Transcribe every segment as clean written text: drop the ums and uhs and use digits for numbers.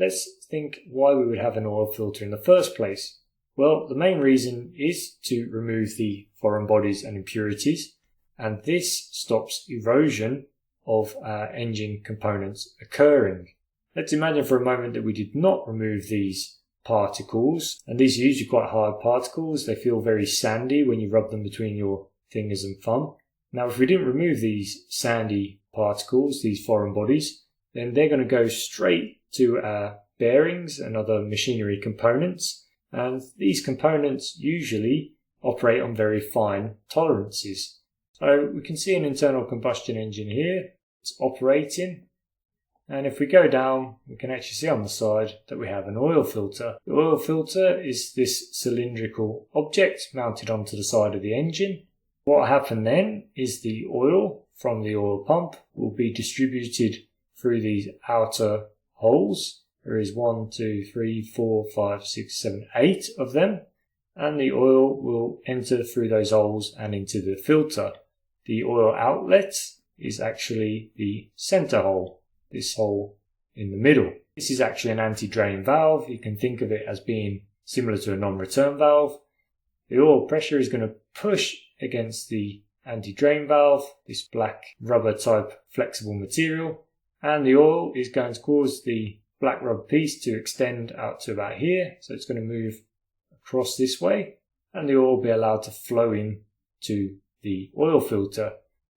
let's think why we would have an oil filter in the first place. Well, the main reason is to remove the foreign bodies and impurities, and this stops erosion of our engine components occurring. Let's imagine for a moment that we did not remove these particles, and these are usually quite hard particles. They feel very sandy when you rub them between your fingers and thumb. Now, if we didn't remove these sandy particles, these foreign bodies, then they're going to go straight to our bearings and other machinery components, and these components usually operate on very fine tolerances. So we can see an internal combustion engine here. It's operating. And if we go down, we can actually see on the side that we have an oil filter. The oil filter is this cylindrical object mounted onto the side of the engine. What will happen then is the oil from the oil pump will be distributed through these outer holes. There is 1, 2, 3, 4, 5, 6, 7, 8 of them. And the oil will enter through those holes and into the filter. The oil outlet is actually the center hole, this hole in the middle. This is actually an anti-drain valve. You can think of it as being similar to a non-return valve. The oil pressure is going to push against the anti-drain valve, this black rubber type flexible material, and the oil is going to cause the black rubber piece to extend out to about here. So it's going to move across this way, and the oil will be allowed to flow in to the oil filter.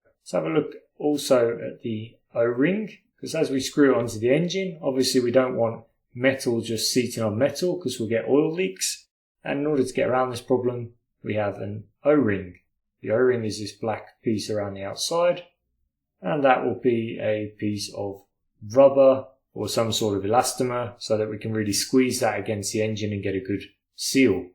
Let's have a look also at the O-ring, because as we screw it onto the engine, obviously we don't want metal just seating on metal because we'll get oil leaks. And in order to get around this problem, we have an O-ring. The O-ring is this black piece around the outside, and that will be a piece of rubber or some sort of elastomer so that we can really squeeze that against the engine and get a good seal.